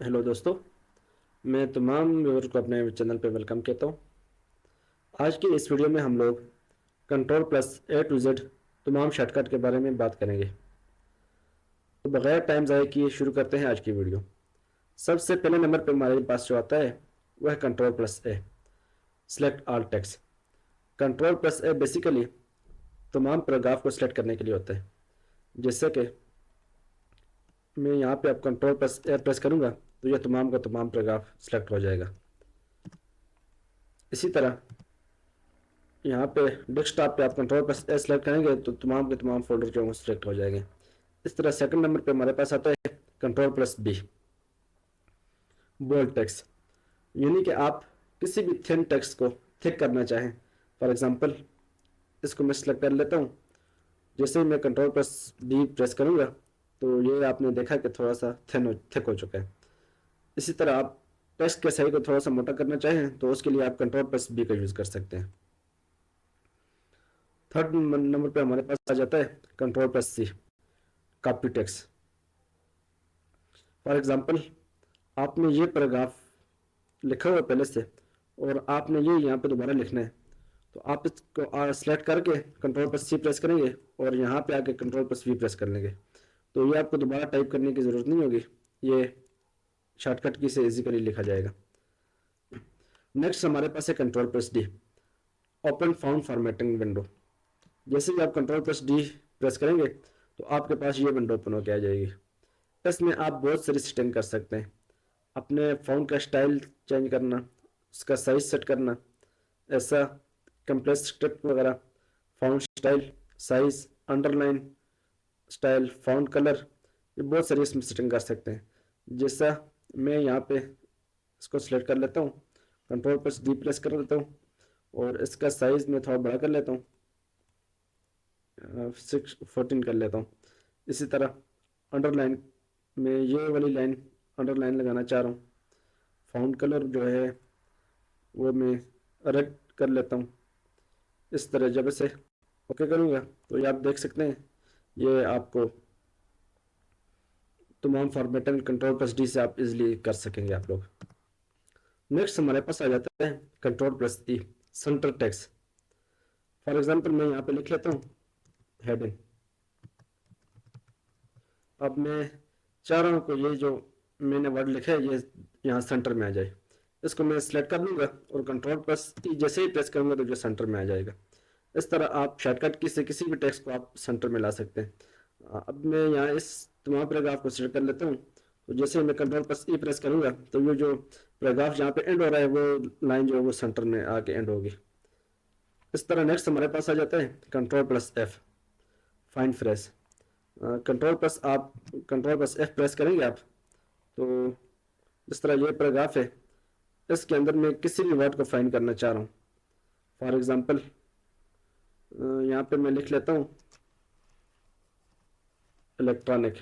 Hello दोस्तों, मैं तमाम व्यूअर्स को अपने चैनल पे वेलकम कहता हूँ। आज की इस वीडियो में हम लोग control plus A to Z तमाम शॉर्टकट के बारे में बात करेंगे। तो बगैर टाइम ज़ाया किए शुरू करते हैं आज की वीडियो। सबसे पहले नंबर पे हमारे पास जो आता है वह है control plus A, select all text. Control plus A basically तमाम पैराग्राफ को सिलेक्ट करने के लिए होता है। जैसे कि मैं यहाँ पे अब कंट्रोल प्लस ए प्रेस करूँगा तो यह तमाम का तमाम पैराग्राफ सिलेक्ट हो जाएगा। इसी तरह यहाँ पे डेस्कटॉप पे आप कंट्रोल प्लस ए सेलेक्ट करेंगे तो तमाम के तमाम फोल्डर जो हैं सिलेक्ट हो जाएंगे। इस तरह सेकंड नंबर पे हमारे पास आता है control plus B, bold text. यानी कि आप किसी भी थिन टेक्स्ट को थिक करना चाहें। फॉर एग्जांपल इसको मैं सेलेक्ट कर लेता हूँ। जैसे ही मैं कंट्रोल प्लस बी प्रेस करूँगा तो ये आपने देखा कि थोड़ा सा थिक हो चुका है। इसी तरह आप टेक्स्ट के साइज को थोड़ा सा मोटा करना चाहें तो उसके लिए आप कंट्रोल प्लस बी का यूज़ कर सकते हैं। थर्ड नंबर पे हमारे पास आ जाता है control plus C, copy text. For example आपने ये पैराग्राफ लिखा हुआ है पहले से और आपने ये यहाँ पे दोबारा लिखना है, तो आप इसको सेलेक्ट करके कंट्रोल प्लस सी प्रेस करेंगे और यहाँ पे आके कंट्रोल प्लस वी प्रेस कर लेंगे। तो ये आपको दोबारा टाइप करने की ज़रूरत नहीं होगी, ये शॉर्टकट की से इजीकली लिखा जाएगा। नेक्स्ट हमारे पास है control plus D, open found formatting window. जैसे ही आप कंट्रोल प्लस डी प्रेस करेंगे तो आपके पास ये विंडो ओपन होकर आ जाएगी। इसमें आप बहुत सारी सेटिंग कर सकते हैं। अपने फ़ोन का स्टाइल चेंज करना, उसका साइज सेट करना, ऐसा कंप्रेस स्क्रिप्ट वगैरह, font style, size, underline style, font colour, ये बहुत सारी इसमें सेटिंग कर सकते हैं। जैसा मैं यहाँ पे इसको सिलेक्ट कर लेता हूँ, कंट्रोल प्लस डी प्रेस कर लेता हूँ और इसका साइज़ मैं थोड़ा बड़ा कर लेता हूँ, 614 कर लेता हूँ। इसी तरह अंडरलाइन में ये वाली लाइन अंडरलाइन लगाना चाह रहा हूँ। फ़ॉन्ट कलर जो है वो मैं रेड कर लेता हूँ। इस तरह जब इसे ओके करूँगा तो ये आप देख सकते हैं, ये आपको तमाम फॉर्मेटिंग कंट्रोल प्लस डी से आप इजीली कर सकेंगे आप लोग। नेक्स्ट हमारे पास आ जाता है control plus E, centre text. For example मैं यहाँ पे लिख लेता हूँ हेडिंग। अब मैं चाह रहा हूँ कि ये जो मैंने वर्ड लिखा है ये यहाँ सेंटर में आ जाए। इसको मैं सिलेक्ट कर लूँगा और कंट्रोल प्लस ई जैसे ही प्रेस करूँगा तो जो सेंटर में आ जाएगा। इस तरह आप शॉर्टकट की से किसी भी टेक्स्ट को आप सेंटर में ला सकते हैं। अब मैं यहाँ इस तमाम पैराग्राफ को सिलेक्ट कर लेता हूँ, तो जैसे ही मैं कंट्रोल प्लस ई प्रेस करूँगा तो ये जो पैराग्राफ जहाँ पे एंड हो रहा है वो लाइन जो है वो सेंटर में आके एंड होगी। इस तरह नेक्स्ट हमारे पास आ जाता है control plus F, find phrase. Control plus F press करेंगे आप तो इस तरह ये पैराग्राफ है, इसके अंदर मैं किसी भी वर्ड को फाइंड करना चाह रहा हूँ। फॉर एग्जांपल यहाँ पे मैं लिख लेता हूँ इलेक्ट्रॉनिक।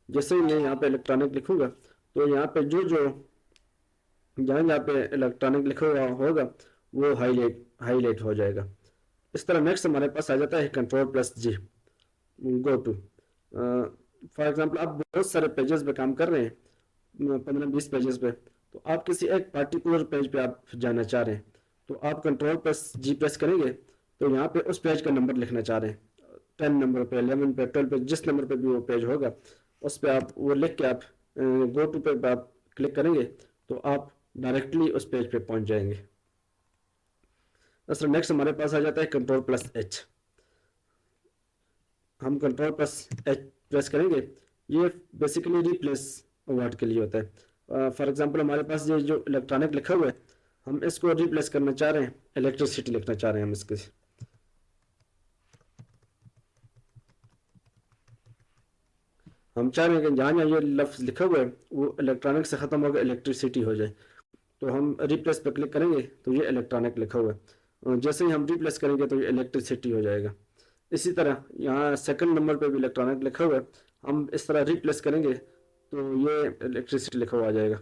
जैसे ही मैं यहाँ पे इलेक्ट्रॉनिक लिखूंगा तो यहाँ पे जो जो जहाँ जहाँ पे इलेक्ट्रॉनिक लिखा हुआ होगा वो हाईलाइट हो जाएगा। इस तरह नेक्स्ट हमारे पास आ जाता है control plus G, go to. For example आप बहुत सारे पेजेस पे काम कर रहे हैं, 15-20 पेजेस पे, तो आप किसी एक पार्टिकुलर पेज पे आप जाना चाह रहे हैं तो आप कंट्रोल प्लस जी प्रेस करेंगे तो यहाँ पे उस पेज का नंबर लिखना चाह रहे हैं, 10 नंबर पे, 11 पे, 12 पे, जिस नंबर पे भी वो पेज होगा उस पे आप वो लिख के आप गो टू पे आप क्लिक करेंगे तो आप डायरेक्टली उस पेज पे पहुंच जाएंगे। सर नेक्स्ट हमारे पास आ जाता है कंट्रोल प्लस एच। हम कंट्रोल प्लस एच प्रेस करेंगे, ये बेसिकली रिप्लेस वर्ड के लिए होता है। फॉर एग्जांपल हमारे पास ये जो इलेक्ट्रॉनिक लिखा हुआ है हम इसको रिप्लेस करना चाह रहे हैं, इलेक्ट्रिसिटी लिखना चाह रहे हैं हम इसके। हम चाह रहे हैं कि जहाँ जहाँ ये लफ्ज़ लिखा हुआ है वो इलेक्ट्रॉनिक से ख़त्म होकर इलेक्ट्रिसिटी हो जाए, तो हम रिप्लेस पर क्लिक करेंगे तो ये इलेक्ट्रॉनिक लिखा हुआ है, और जैसे ही हम रिप्लेस करेंगे तो ये इलेक्ट्रिसिटी हो जाएगा। इसी तरह यहाँ सेकंड नंबर पे भी इलेक्ट्रॉनिक लिखा हुआ है, हम इस तरह रिप्लेस करेंगे तो ये इलेक्ट्रिसिटी लिखा हुआ आ जाएगा।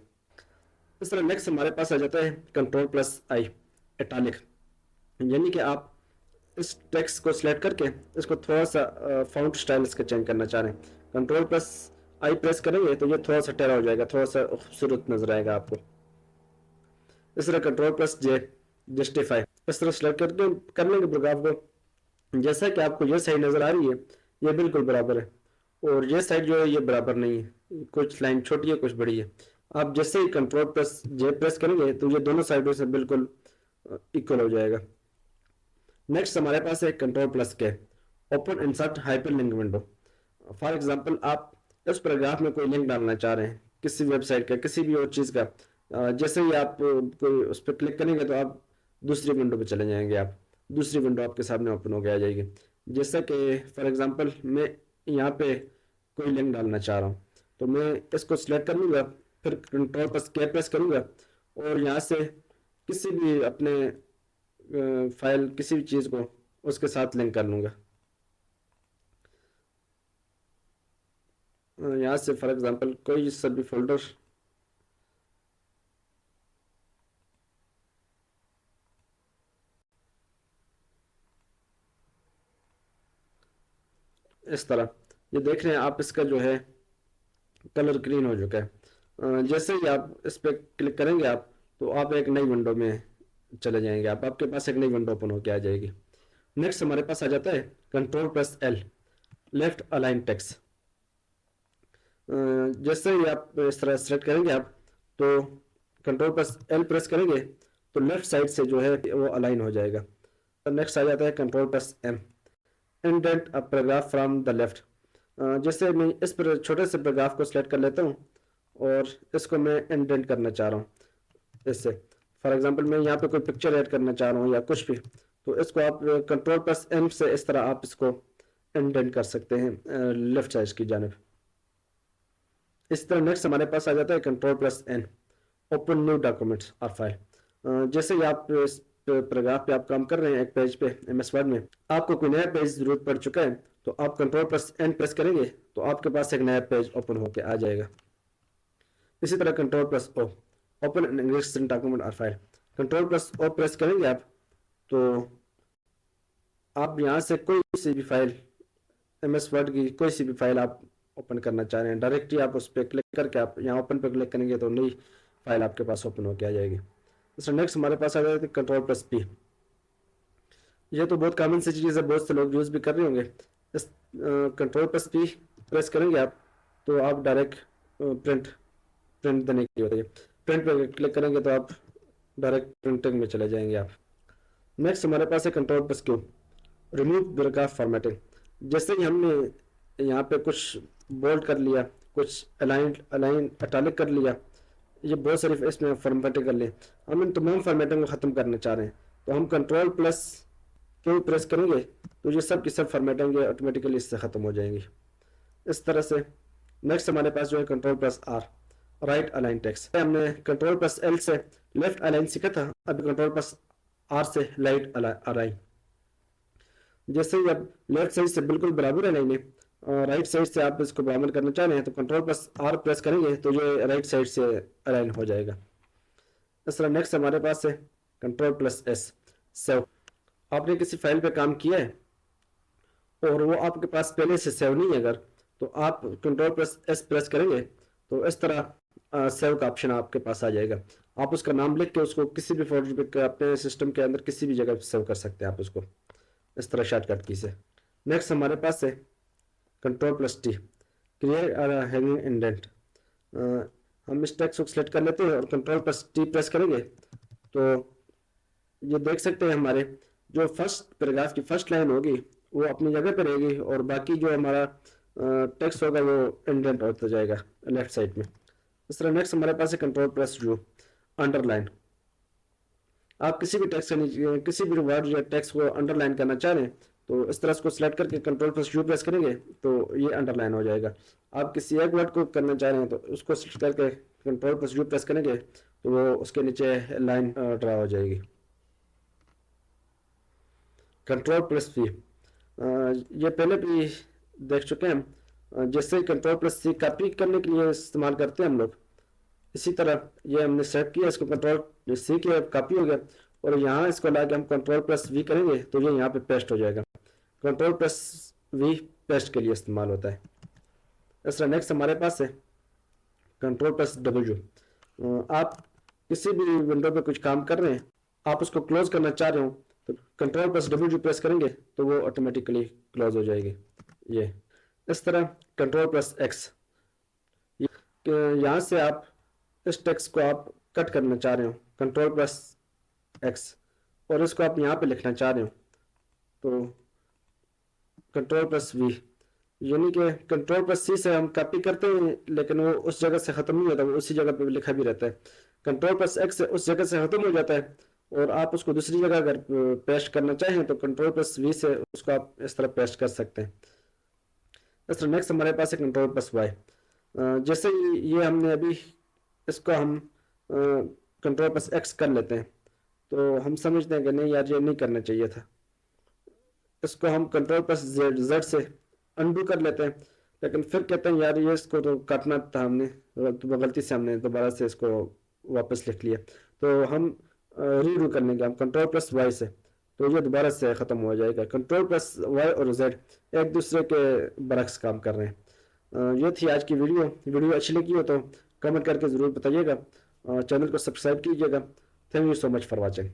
इस तरह नेक्स्ट हमारे पास आ जाता है कंट्रोल प्लस आई, इटैलिक। यानी कि आप इस टेक्स्ट को सिलेक्ट करके इसको थोड़ा सा फॉन्ट स्टाइल इसका चेंज करना चाह रहे हैं, कंट्रोल प्लस आई प्रेस करेंगे तो ये थोड़ा सा टेढ़ा हो जाएगा, थोड़ा सा खूबसूरत नजर आएगा आपको। इस तरह कंट्रोल प्लस जे जस्टिफाई इस तरह सेलेक्ट करके कर लेंगे पैराग्राफ को। जैसा कि आपको ये साइड नजर आ रही है ये बिल्कुल बराबर है, और ये साइड जो है ये बराबर नहीं है, कुछ लाइन छोटी है कुछ बड़ी है। आप जैसे ही कंट्रोल प्लस जे प्रेस करेंगे तो ये दोनों साइडों से बिल्कुल इक्वल हो जाएगा। नेक्स्ट हमारे पास है कंट्रोल प्लस के open insert hyperlink window. For example आप इस पैराग्राफ में कोई लिंक डालना चाह रहे हैं किसी वेबसाइट का किसी भी और चीज़ का, जैसे ही आप कोई उस पर क्लिक करेंगे तो आप दूसरी विंडो पे चले जाएंगे, आप दूसरी विंडो आपके सामने ओपन हो के आ जाएगी। जैसा कि फॉर एग्जांपल मैं यहाँ पे कोई लिंक डालना चाह रहा हूँ तो मैं इसको सिलेक्ट कर लूँगा, फिर कंट्रोल प्लस के प्रेस करूँगा और यहाँ से किसी भी अपने फाइल किसी भी चीज़ को उसके साथ लिंक कर लूँगा। यहाँ से फॉर एग्जांपल कोई सा भी फोल्डर इस तरह, ये देख रहे हैं आप इसका जो है कलर ग्रीन हो चुका है। जैसे ही आप इस पर क्लिक करेंगे आप तो आप एक नई विंडो में चले जाएंगे, आप आपके पास एक नई विंडो ओपन होकर आ जाएगी। नेक्स्ट हमारे पास आ जाता है control plus L left align text. जैसे ही आप इस तरह सेलेक्ट करेंगे आप तो कंट्रोल प्लस एल प्रेस करेंगे तो लेफ्ट साइड से जो है वो अलाइन हो जाएगा। नेक्स्ट आ जाता है control plus M indent a paragraph from the left. जैसे मैं इस पर छोटे से पैराग्राफ को सिलेक्ट कर लेता हूँ और इसको मैं इंडेंट करना चाह रहा हूँ इससे, फॉर एग्जांपल मैं यहाँ पे कोई पिक्चर ऐड करना चाह रहा हूँ या कुछ भी, तो इसको आप कंट्रोल प्लस एम से इस तरह आप इसको इंडेंट कर सकते हैं लेफ्ट साइड की जानिब। इस तरह नेक्स्ट हमारे पास आ जाता है control plus an open new documents और फाइल। जैसे ही आप इस पैराग्राफ पे आप काम कर रहे हैं एक पेज पे एमएस वर्ड में, आपको कोई नया पेज जरूरत पड़ चुका है तो आप कंट्रोल प्लस एन प्रेस करेंगे तो आपके पास एक नया पेज ओपन होके आ जाएगा। इसी तरह control plus O open an existing document और file, control plus O press करेंगे आप तो आप यहाँ से कोई सी भी फाइल एमएस वर्ड की कोई सी भी फाइल आप ओपन करना चाह रहे हैं डायरेक्टली आप उस पर क्लिक करके आप यहाँ ओपन पर क्लिक करेंगे तो नई फाइल आपके पास ओपन होकर आ जाएगी। तो नेक्स्ट हमारे पास आ जाता है कंट्रोल प्लस पी। ये तो बहुत कॉमन सी चीज़ है, बहुत से लोग यूज़ भी कर रहे होंगे। इस कंट्रोल प्लस पी प्रेस करेंगे आप तो आप डायरेक्ट प्रिंट देने की होती है, प्रिंट पर क्लिक करेंगे तो आप डायरेक्ट प्रिंटिंग में चले जाएंगे आप। नेक्स्ट हमारे पास है control plus Q remove paragraph formatting. जैसे ही हमने यहाँ पे कुछ बोल्ड कर लिया, कुछ अलाइन इटैलिक कर लिया, ये बहुत सारी इसमें फॉर्मेटिंग कर ली, हम इन तमाम फॉर्मेटिंग को ख़त्म करना चाह रहे हैं तो हम कंट्रोल प्लस क्यू प्रेस करेंगे तो ये सब की सब फॉर्मेटिंग ऑटोमेटिकली इससे ख़त्म हो जाएंगी इस तरह से। नेक्स्ट हमारे पास जो है control plus R right align text. हमने कंट्रोल प्लस एल से लेफ्ट अलाइन सीखा था, अभी कंट्रोल प्लस आर से राइट अलाइन। जैसे ही अब लेफ्ट साइड से बिल्कुल बराबर अलाइन है और राइट साइड से आप इसको बराबर करना चाह रहे हैं तो कंट्रोल प्लस आर प्रेस करेंगे तो ये राइट साइड से अलाइन हो जाएगा इस तरह। नेक्स्ट हमारे पास है कंट्रोल प्लस एस सेव। आपने किसी फाइल पे काम किया है और वो आपके पास पहले से सेव नहीं है अगर, तो आप कंट्रोल प्लस एस प्रेस करेंगे तो इस तरह सेव का ऑप्शन आपके पास आ जाएगा। आप उसका नाम लिख के उसको किसी भी फोल्डर पे अपने सिस्टम के अंदर किसी भी जगह सेव कर सकते हैं आप उसको इस तरह शॉर्टकट की से। नेक्स्ट हमारे पास है control plus T create hanging indent. हम इस टेक्स्ट को सिलेक्ट कर लेते हैं और कंट्रोल प्लस टी प्रेस करेंगे तो ये देख सकते हैं हमारे जो फर्स्ट पैराग्राफ की फर्स्ट लाइन होगी वो अपनी जगह पर रहेगी और बाकी जो हमारा टेक्स्ट होगा वो इंडेंट होता जाएगा लेफ्ट साइड में इस तरह। नेक्स्ट हमारे पास है कंट्रोल प्लस यू अंडरलाइन। आप किसी भी टेक्स्ट किसी भी वर्ड या टेक्स्ट को अंडरलाइन करना चाह रहे हैं तो इस तरह इसको सिलेक्ट करके कंट्रोल प्लस यू प्रेस करेंगे तो ये अंडरलाइन हो जाएगा। आप किसी एक वर्ड को करना चाह रहे हैं तो उसको सिलेक्ट करके कंट्रोल प्लस यू प्रेस करेंगे तो वो उसके नीचे लाइन ड्रा हो जाएगी। कंट्रोल प्लस वी ये पहले भी देख चुके हैं हम, जैसे कंट्रोल प्लस सी कॉपी करने के लिए इस्तेमाल करते हैं हम लोग, इसी तरह ये हमने सेलेक्ट किया इसको कंट्रोल सी की कॉपी हो गया और यहाँ इसको लाके हम कंट्रोल प्लस वी करेंगे तो ये यहाँ पे पेस्ट हो जाएगा। कंट्रोल प्लस वी पेस्ट के लिए इस्तेमाल होता है। इस तरह नेक्स्ट हमारे पास है कंट्रोल प्लस डब्ल्यू। आप किसी भी विंडो पे कुछ काम कर रहे हैं, आप उसको क्लोज करना चाह रहे हो तो कंट्रोल प्लस डब्ल्यू प्रेस करेंगे तो वो ऑटोमेटिकली क्लोज हो जाएगी। ये इस तरह कंट्रोल प्लस एक्स, यहाँ से आप इस टेक्स्ट को आप कट करना चाह रहे हो कंट्रोल प्लस एक्स, और इसको आप यहाँ पे लिखना चाह रहे हो तो कंट्रोल प्लस वी, यानी कि कंट्रोल प्लस सी से हम कॉपी करते हैं लेकिन वो उस जगह से ख़त्म नहीं होता, वो उसी जगह पे लिखा भी रहता है। कंट्रोल प्लस एक्स से उस जगह से ख़त्म हो जाता है और आप उसको दूसरी जगह अगर पेस्ट करना चाहें तो कंट्रोल प्लस वी से उसको आप इस तरह पेस्ट कर सकते हैं। इस तरह नेक्स्ट हमारे पास है कंट्रोल प्लस वाई। जैसे ये हमने अभी इसको हम कंट्रोल प्लस एक्स कर लेते हैं तो हम समझते हैं कि नहीं यार ये नहीं करना चाहिए था, इसको हम कंट्रोल प्लस जेड से अनडू कर लेते हैं, लेकिन फिर कहते हैं यार ये इसको तो काटना था हमने, तो गलती से हमने दोबारा से इसको वापस लिख लिया, तो हम रीडू कर लेंगे हम कंट्रोल प्लस वाई से, तो ये दोबारा से ख़त्म हो जाएगा। कंट्रोल प्लस वाई और जेड एक दूसरे के बरक्स काम कर रहे हैं। ये थी आज की वीडियो अच्छी लगी हो तो कमेंट करके ज़रूर बताइएगा, चैनल को सब्सक्राइब कीजिएगा। Thank you so much for watching.